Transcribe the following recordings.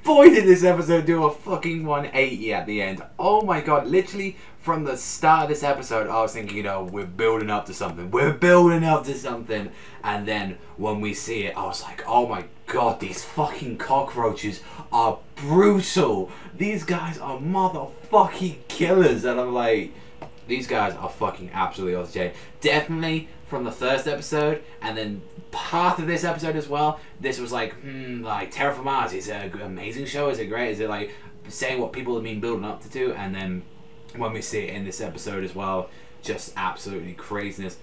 boy did this episode do a fucking 180 at the end. Oh my god, literally from the start of this episode I was thinking, you know, we're building up to something. We're building up to something. And then when we see it, I was like, oh my god, these fucking cockroaches are brutal. These guys are motherfucking killers. And I'm like, these guys are fucking absolutely awesome. Definitely from the first episode, and then part of this episode as well, this was like, like Terra Formars, is it an amazing show? Is it great? Is it like saying what people have been building up to do? And then when we see it in this episode as well, just absolutely craziness.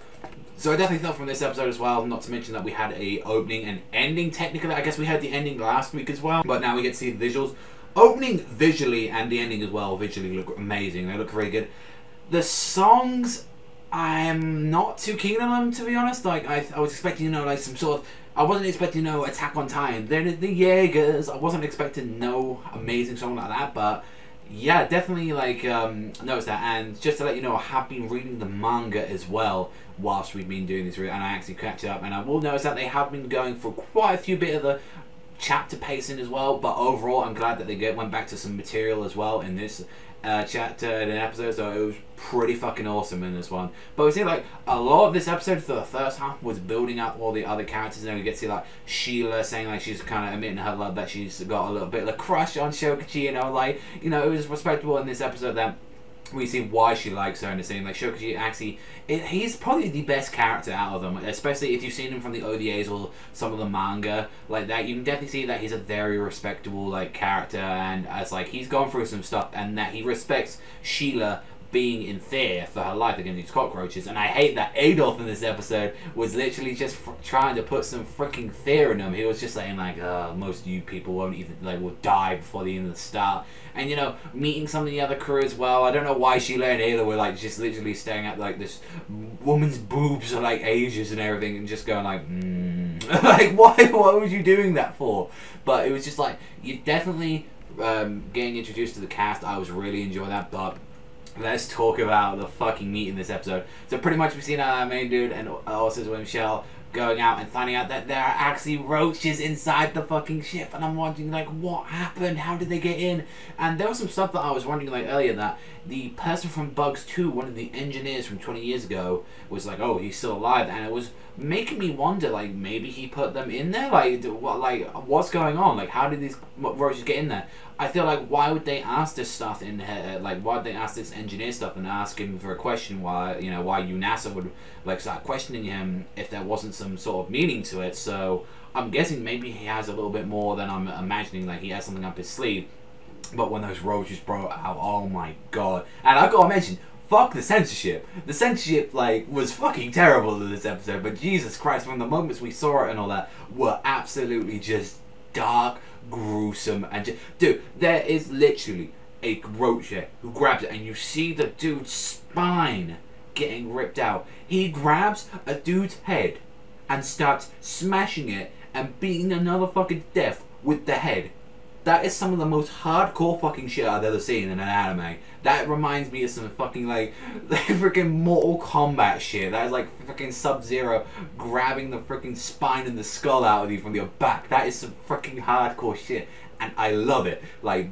So I definitely thought from this episode as well, not to mention that we had a opening and ending technically. I guess we had the ending last week as well, but now we get to see the visuals. Opening visually and the ending as well visually look amazing. They look very good. The songs, I'm not too keen on them, to be honest. Like, I was expecting, you know, like some sort of... I wasn't expecting, you know, Attack on Titan. They're the Jaegers. I wasn't expecting no amazing song like that, but... yeah, definitely, like, noticed that. And just to let you know, I have been reading the manga as well whilst we've been doing this, and I actually catch up. And I will notice that they have been going for quite a few bit of the chapter pacing as well. But overall, I'm glad that they went back to some material as well in this chapter and an episode. So it was pretty fucking awesome in this one. But we see like a lot of this episode for the first half was building up all the other characters, and then we get to see like Sheila saying like she's kind of admitting her love, that she's got a little bit of a crush on Shokachi, you know, like, you know, it was respectable in this episode that we see why she likes her, and saying like Shokachi actually, he's probably the best character out of them, especially if you've seen him from the OVAs or some of the manga like that. You can definitely see that he's a very respectable like character, and as like he's gone through some stuff, and that he respects Sheila being in fear for her life against these cockroaches. And I hate that Adolf in this episode was literally just trying to put some freaking fear in them. He was just saying like, most of you people won't even, like, will die before the end of the start. And, you know, meeting some of the other crew as well. I don't know why Sheila and Ayla were like just literally staring at like this woman's boobs for like ages and everything, and just going like, like, why was you doing that for? But it was just like, you definitely getting introduced to the cast. I was really enjoying that. But let's talk about the fucking meat in this episode. So pretty much we've seen our main dude and also Michelle going out and finding out that there are actually roaches inside the fucking ship, and I'm wondering like, what happened? How did they get in? And there was some stuff that I was wondering like earlier, that the person from Bugs 2, one of the engineers from 20 years ago, was like, oh, he's still alive, and it was making me wonder, like, maybe he put them in there, like, what's going on? Like, how did these roaches get in there? I feel like, why would they ask this stuff in here? Like, why would they ask this engineer stuff and ask him for a question? Why, you know, why UNASA would like start questioning him if there wasn't some sort of meaning to it? So I'm guessing maybe he has a little bit more than I'm imagining. Like, he has something up his sleeve. But when those roaches brought out, oh my god! And I gotta mention, fuck the censorship. The censorship, like, was fucking terrible in this episode. But Jesus Christ, from the moments we saw it and all that, were absolutely just dark, gruesome, and just, dude, there is literally a roach here who grabs it, and you see the dude's spine getting ripped out. He grabs a dude's head and starts smashing it and beating another fucking death with the head. That is some of the most hardcore fucking shit I've ever seen in an anime. That reminds me of some fucking like freaking Mortal Kombat shit. That is like freaking Sub-Zero grabbing the freaking spine and the skull out of you from your back. That is some freaking hardcore shit, and I love it. Like,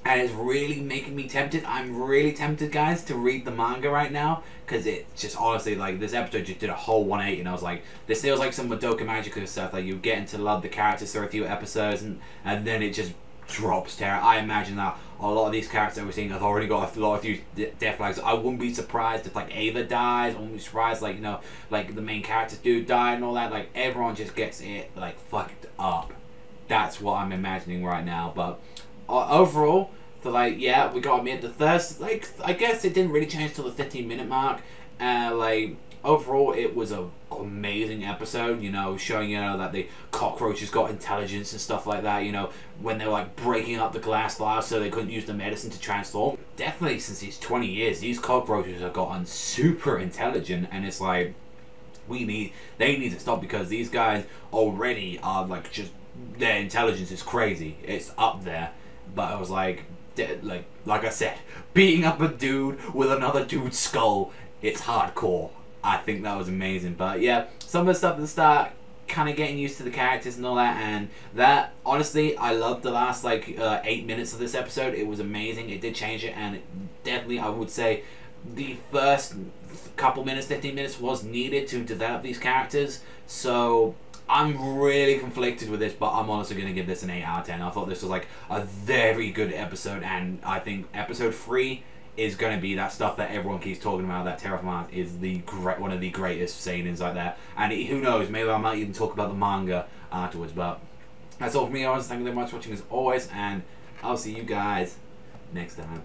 and it's really making me tempted. I'm really tempted, guys, to read the manga right now, because it's just honestly like, this episode just did a whole 180, and I was like, this feels like some Madoka Magica stuff. Like, you're getting to love the characters for a few episodes, and then it just drops terror. I imagine that a lot of these characters that we're seeing have already got a few death flags. I wouldn't be surprised if like Ava dies. I wouldn't be surprised, like, you know, like the main character dude died and all that. Like, everyone just gets it like fucked up. That's what I'm imagining right now. But overall, so like, yeah, we gotta admit the first, like, I guess it didn't really change till the 15-minute mark. Like, overall, it was a amazing episode, you know, showing, you know, that the cockroaches got intelligence and stuff like that, you know, when they were like breaking up the glass vials so they couldn't use the medicine to transform. Definitely since these 20 years, these cockroaches have gotten super intelligent, and it's like, they need to stop, because these guys already are like, just, their intelligence is crazy. It's up there. But I was like I said, beating up a dude with another dude's skull, it's hardcore. I think that was amazing. But yeah, some of the stuff at the start, kind of getting used to the characters and all that, and that, honestly, I loved the last, like, 8 minutes of this episode. It was amazing. It did change it, and definitely, I would say, the first couple minutes, 15 minutes, was needed to develop these characters. So I'm really conflicted with this, but I'm honestly going to give this an 8 out of 10. I thought this was like a very good episode, and I think episode 3 is going to be that stuff that everyone keeps talking about, that Terra Formars is the one of the greatest scenens like that. And who knows, maybe I might even talk about the manga afterwards. But that's all from me, guys. Thank you very much for watching as always, and I'll see you guys next time.